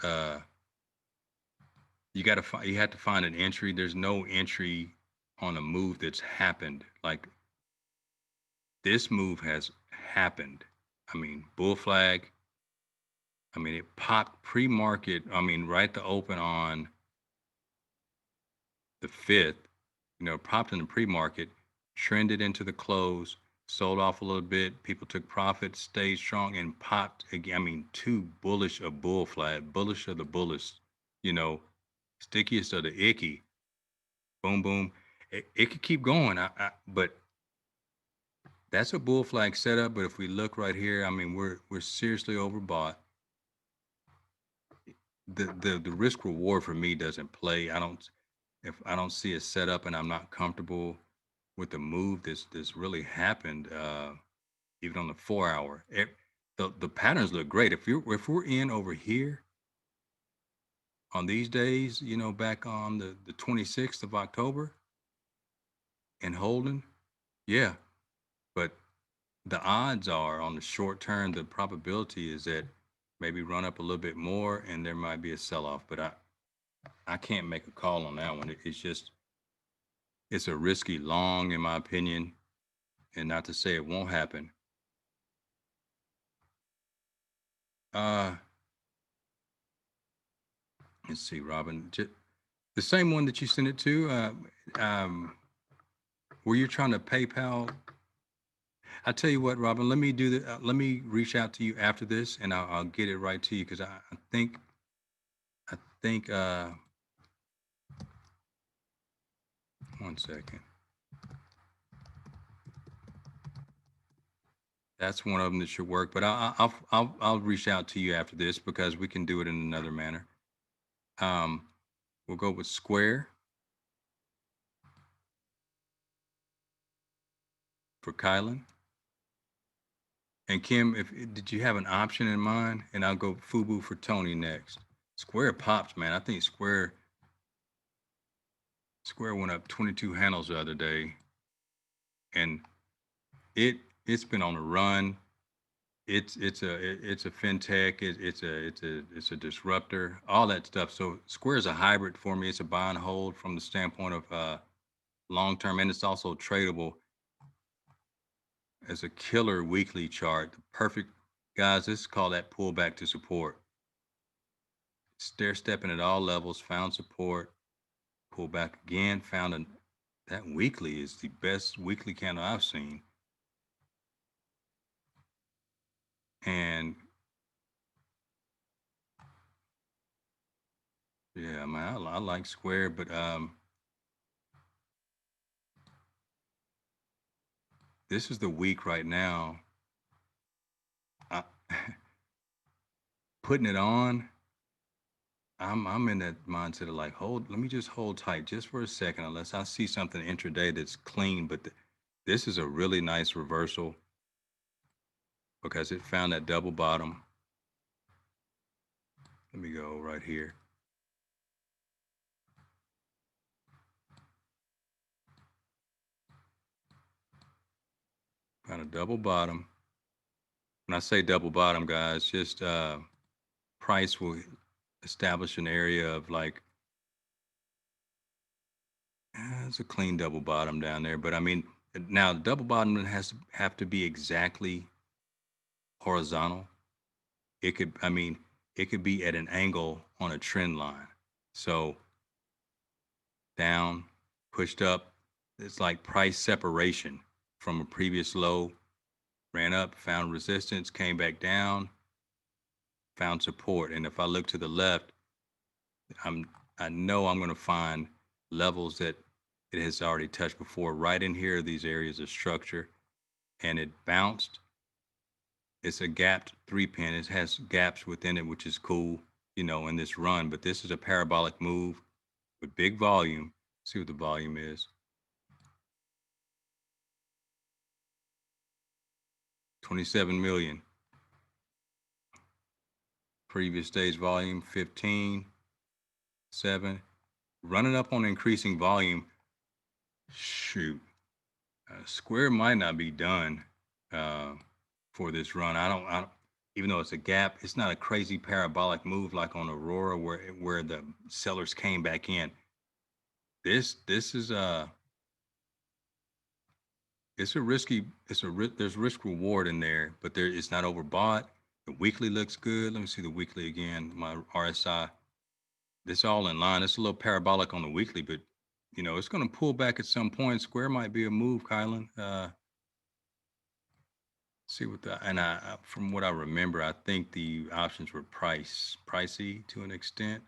You have to find an entry. There's no entry on a move that's happened. Like this move has happened. I mean, bull flag. I mean, it popped pre-market. I mean, right to open on the 5th, popped in the pre-market, trended into the close, sold off a little bit. People took profit, stayed strong, and popped again. I mean, too bullish a bull flag, bullish of the bullish, you know, stickiest of the icky. Boom, boom. It could keep going, but that's a bull flag setup. But if we look right here, I mean, we're seriously overbought. The risk reward for me doesn't play. If I don't see a setup and I'm not comfortable with the move that's really happened, even on the 4 hour. The patterns look great. If we're in over here on these days, back on the 26th of October and holding, yeah. But the odds are on the short term, the probability is that maybe run up a little bit more, and there might be a sell-off. But I can't make a call on that one. It's just it's a risky long, in my opinion, and not to say it won't happen. Uh, let's see, Robin, the same one that you sent it to. Were you trying to PayPal? I tell you what, Robin. Let me do the. Let me reach out to you after this, and I'll get it right to you because I think I think. 1 second. That's one of them that should work. But I'll reach out to you after this because we can do it in another manner. Um, we'll go with Square for Kylan. And Kim, if did you have an option in mind? And I'll go FUBO for Tony next. Square pops, man. I think Square went up 22 handles the other day, and it's been on a run. It's a fintech. It's a disruptor. All that stuff. So Square is a hybrid for me. It's a buy and hold from the standpoint of long term, and it's also tradable as a killer weekly chart. The perfect guys. This is called that pullback to support. Stair stepping at all levels. Found support. Pull back again. That weekly is the best weekly candle I've seen. And yeah, man, I like Square, but this is the week right now. I, putting it on, I'm in that mindset of like, let me just hold tight just for a second, unless I see something intraday that's clean. But this is a really nice reversal because it found that double bottom. Let me go right here. Found a double bottom. When I say double bottom, guys, just price will establish an area of like it's a clean double bottom down there. But I mean, now the double bottom has to have to be exactly horizontal. I mean, it could be at an angle on a trend line. So down, pushed up. It's like price separation from a previous low, ran up, found resistance, came back down, found support. And if I look to the left, I'm I know I'm going to find levels that it has already touched before. Right in here, these areas of structure, and it bounced. It's a gapped 3 pin. It has gaps within it, which is cool, in this run. But this is a parabolic move with big volume. See what the volume is. 27 million. Previous day's volume 15, 7. Running up on increasing volume. Shoot. Square might not be done uh, for this run. Even though it's a gap, it's not a crazy parabolic move like on Aurora where the sellers came back in. This is it's a risky there's risk reward in there, but it's not overbought. The weekly looks good. Let me see the weekly again. My RSI. This all in line. It's a little parabolic on the weekly, but it's going to pull back at some point. Square might be a move, Kylan. See what the and from what I remember, I think the options were pricey to an extent,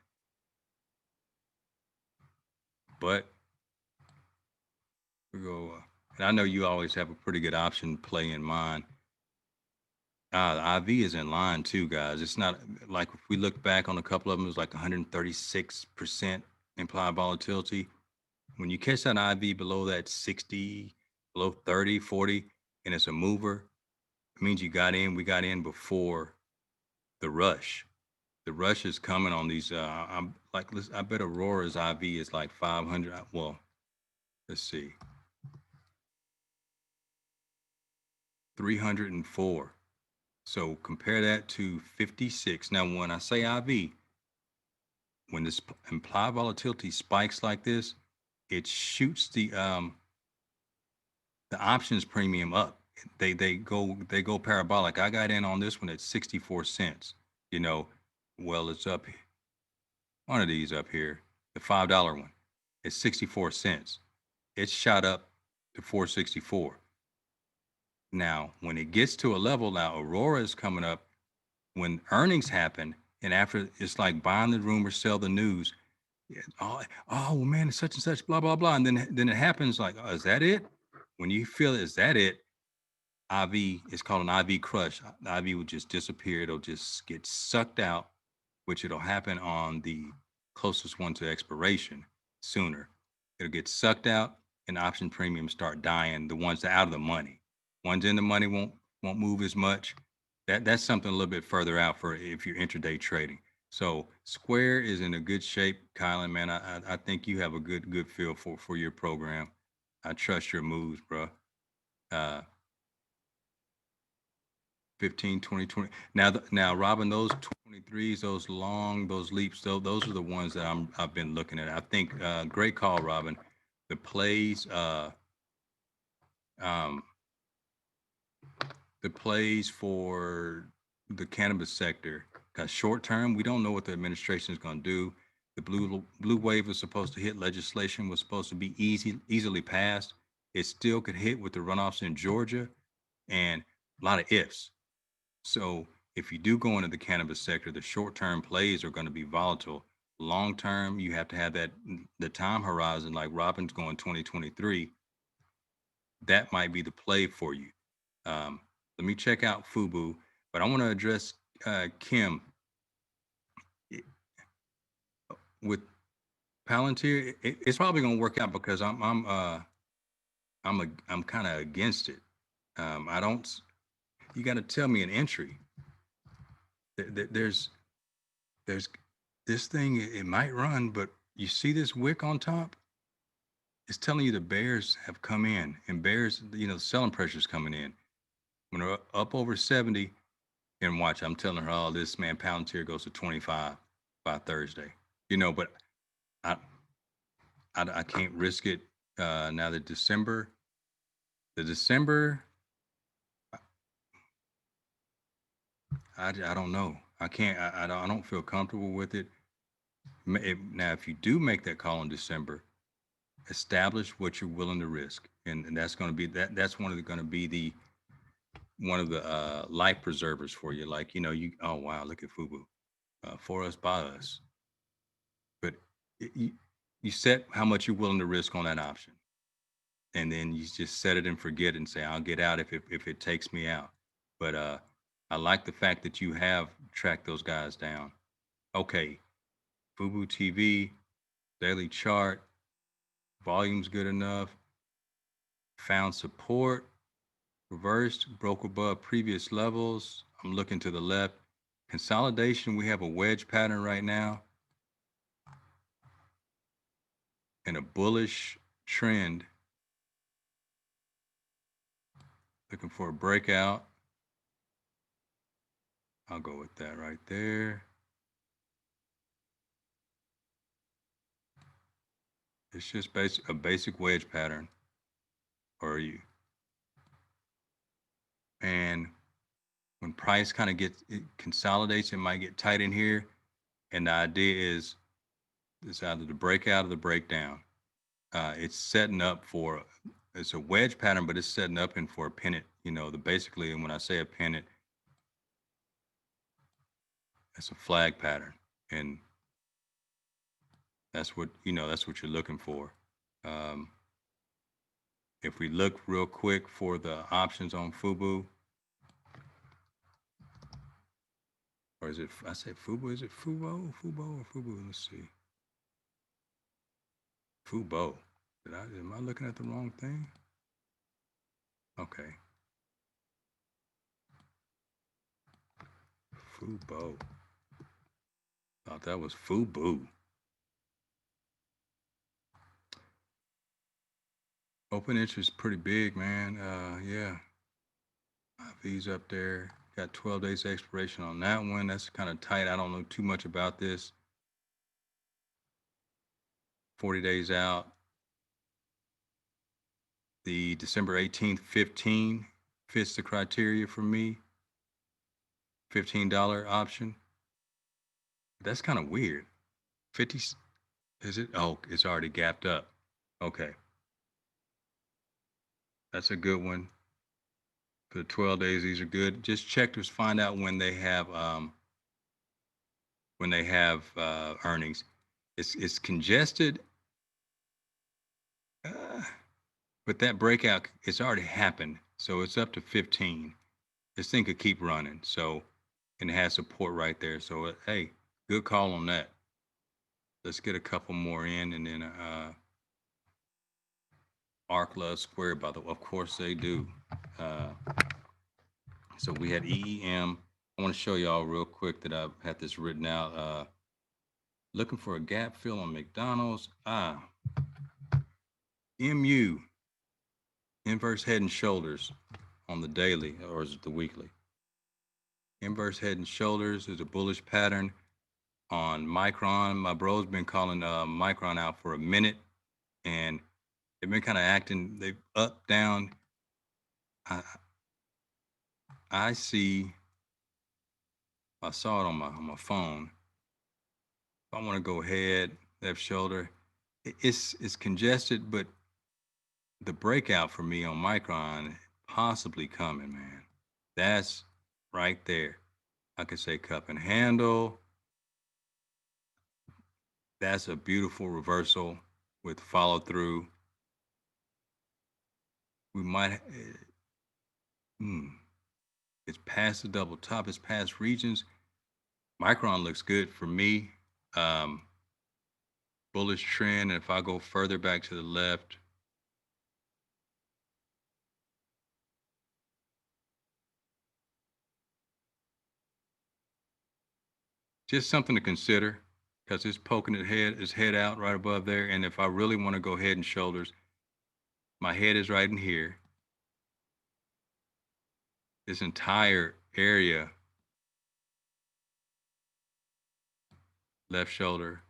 but we go. And I know you always have a pretty good option play in mind. The IV is in line too, guys. It's not like if we look back on a couple of them, it was like 136% implied volatility. When you catch that IV below that 60, below 30, 40, and it's a mover, it means you got in. We got in before the rush. The rush is coming on these. I'm like, I bet Aurora's IV is like 500. Well, let's see, 304. So compare that to 56. Now, when I say IV, when this implied volatility spikes like this, it shoots the options premium up. They go parabolic. I got in on this one at 64 cents. You know, well, it's up one of these up here, the $5 one. It's 64 cents. It shot up to 464. Now, when it gets to a level now, Aurora is coming up when earnings happen, and after it's like buying the rumor, sell the news. Yeah, oh man, it's such and such, blah blah blah, and then it happens like, oh, is that it? When you feel is that it? IV is called an IV crush. The IV will just disappear. It'll just get sucked out, which it'll happen on the closest one to expiration sooner. It'll get sucked out, and option premiums start dying. The ones that are out of the money, ones in the money won't move as much. That's something a little bit further out for if you're intraday trading. So Square is in a good shape, Kylan. Man, I think you have a good feel for your program. I trust your moves, bro. Uh, 15, 20, 20. Now, Robin, those 23s, those long, those leaps, those are the ones that I've been looking at. I think great call, Robin. The plays, um, the plays for the cannabis sector. Because short term, we don't know what the administration is going to do. The blue wave was supposed to hit. Legislation was supposed to be easily passed. It still could hit with the runoffs in Georgia, and a lot of ifs. So if you do go into the cannabis sector, the short-term plays are going to be volatile. Long-term, you have to have that the time horizon, like Robin's going 2023. That might be the play for you. Um, Let me check out FUBO, but I want to address Kim with Palantir. It's probably going to work out because I'm kind of against it. I don't. You got to tell me an entry. There's there's this thing. It might run, but you see this wick on top. It's telling you the bears have come in, and bears, selling pressure is coming in. When they're up over 70, and watch, I'm telling her, oh, this man Palantir goes to 25 by Thursday. But I I can't risk it. Now the December, I don't know. I can't. I don't feel comfortable with it. Now, if you do make that call in December, establish what you're willing to risk, and that's going to be that's going to be the one of the life preservers for you. Like, oh wow, look at FUBU, for us by us. But you set how much you're willing to risk on that option, and then you just set it and forget it and say, I'll get out if it takes me out. But I like the fact that you have tracked those guys down. Okay, FUBU TV, daily chart, volume's good enough, found support, reversed, broke above previous levels. I'm looking to the left. Consolidation, we have a wedge pattern right now and a bullish trend. Looking for a breakout. I'll go with that right there. It's just a basic wedge pattern for you. And when price kind of it consolidates, it might get tight in here. And the idea is it's either the breakout or the breakdown. It's setting up for it's a wedge pattern, but it's setting up in for a pennant. Basically, and when I say a pennant, it's a flag pattern, and that's what you're looking for. Um, if we look real quick for the options on FUBU, or is it? I said FUBU. Is it FUBO? FUBO or FUBU? Let's see. FUBO. Am I looking at the wrong thing? Okay. FUBO. Thought that was FUBU. Open interest pretty big, man. Yeah. IV's up there. Got 12 days expiration on that one. That's kind of tight. I don't know too much about this. 40 days out. The December 18th, 15 fits the criteria for me. $15 option. That's kind of weird. 50, is it? Oh, it's already gapped up. Okay. That's a good one. For the 12 days, these are good. Just check to find out when they have earnings. It's congested, uh, but that breakout it's already happened, so it's up to 15. This thing could keep running, so and it has support right there. So hey, good call on that. Let's get a couple more in, and then Arc loves Square, by the way. Of course they do. Uh, so we had EEM. I want to show y'all real quick that I've had this written out. Looking for a gap fill on McDonald's. MU, inverse head and shoulders on the daily, or is it the weekly? Inverse head and shoulders is a bullish pattern on Micron. My bro's been calling Micron out for a minute, and they've been kind of acting. They up down. I, I see. I saw it on my phone. If I want to go head, left shoulder, it's congested, but the breakout for me on Micron possibly coming, man. That's right there. I could say cup and handle. That's a beautiful reversal with follow through. We might, it's past the double top, it's past regions. Micron looks good for me. Um, bullish trend. And if I go further back to the left, just something to consider because it's poking its head out right above there. And if I really want to go head and shoulders, my head is right in here. This entire area, left shoulder,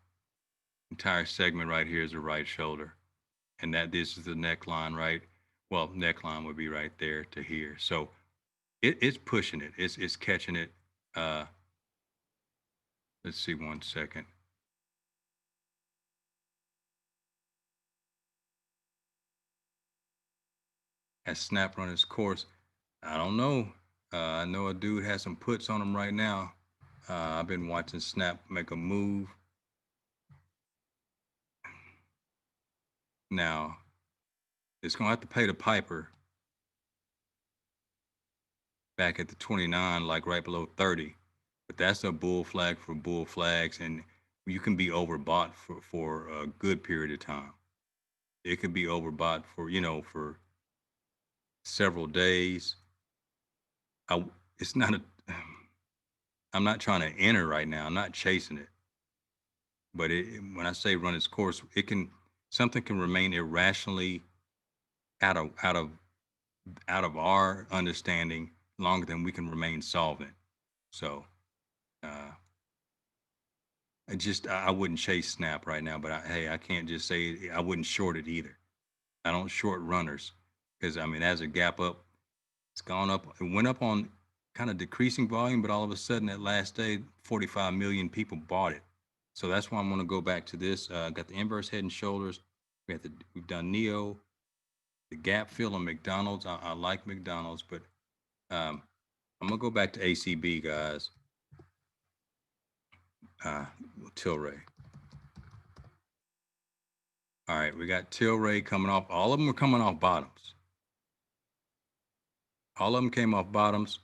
entire segment right here is the right shoulder. And that this is the neckline, right? Well, neckline would be right there to here. So it's pushing it. It's catching it. Uh, let's see 1 second. Has Snap run its course? I don't know. I know a dude has some puts on him right now. I've been watching Snap make a move. Now, it's going to have to pay the piper back at the 29, like right below 30. But that's a bull flag for bull flags, and you can be overbought for a good period of time. It could be overbought for, for several days. I, it's not a, I'm not trying to enter right now. I'm not chasing it. But when I say run its course, something can remain irrationally out of out of out of our understanding longer than we can remain solvent. So uh, I wouldn't chase Snap right now. But hey, I can't just say I wouldn't short it either. I don't short runners because I mean, as a gap up, it's gone up. It went up on kind of decreasing volume, but all of a sudden that last day, 45 million people bought it. So that's why I'm going to go back to this. Got the inverse head and shoulders. We've done Neo, the gap fill on McDonald's. I like McDonald's, but um, I'm gonna go back to ACB, guys. Uh, Tilray. All right, we got Tilray coming off. All of them are coming off bottoms. All of them came off bottoms.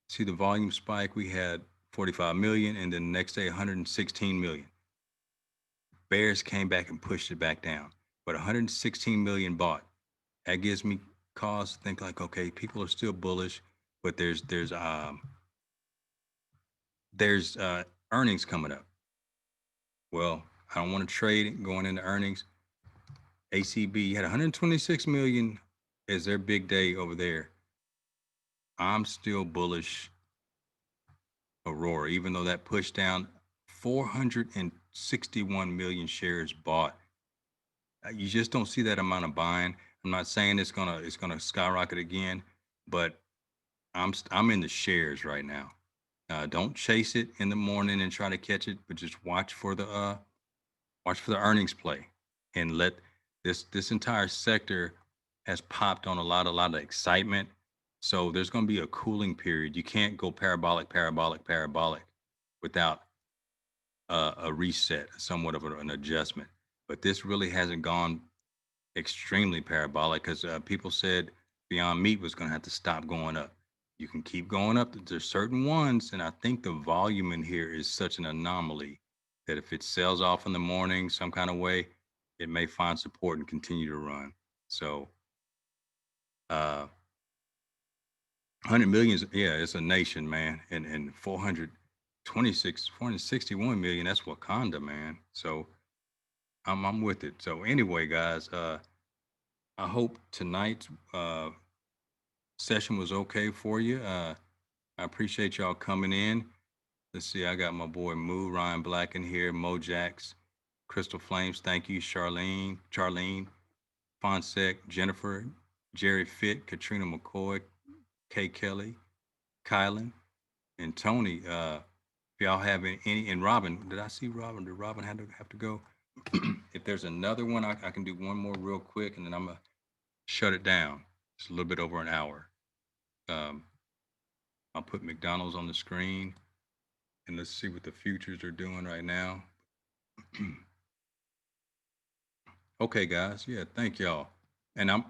See the volume spike? We had 45 million, and then the next day 116 million. Bears came back and pushed it back down, but 116 million bought. That gives me cause to think like, okay, people are still bullish, but there's earnings coming up. Well, I don't want to trade going into earnings. ACB had 126 million as their big day over there. I'm still bullish Aurora, even though that pushed down 461 million shares bought. You just don't see that amount of buying. I'm not saying it's gonna skyrocket again, but I'm in the shares right now. Don't chase it in the morning and try to catch it, but just watch for the earnings play, and let this entire sector has popped on a lot of excitement. So there's going to be a cooling period. You can't go parabolic, parabolic, parabolic without a reset, somewhat of an adjustment. But this really hasn't gone extremely parabolic because people said Beyond Meat was going to have to stop going up. You can keep going up. There's certain ones, and I think the volume in here is such an anomaly that if it sells off in the morning some kind of way, it may find support and continue to run. So, 100 million is, yeah, it's a nation, man, and 461 million. That's Wakanda, man. So I'm with it. So anyway, guys, I hope tonight's session was okay for you. I appreciate y'all coming in. Let's see, I got my boy Moo, Ryan Black in here, Mojax, Crystal Flames, thank you, Charlene, Fonsec, Jennifer, Jerry Fit, Katrina McCoy, Kay Kelly, Kylan, and Tony. If y'all have any, and Robin, did I see Robin? Did Robin have to go? If there's another one, I can do one more real quick, and then I'm gonna shut it down. It's a little bit over an hour. Um, I'll put McDonald's on the screen, and let's see what the futures are doing right now. Okay, guys. Yeah, thank y'all. And I'm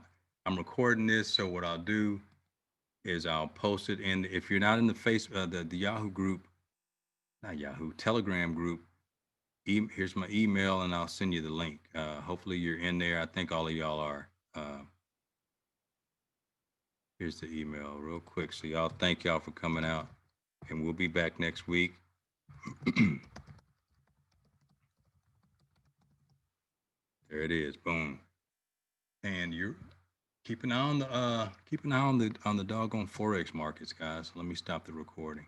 recording this, so what I'll do is I'll post it in. If you're not in the the Yahoo group, not Yahoo Telegram group, here's my email, and I'll send you the link. Hopefully you're in there. I think all of y'all are. Here's the email, real quick. So y'all, thank y'all for coming out, and we'll be back next week. There it is. Boom. And you're keep an eye on the doggone forex markets, guys. Let me stop the recording.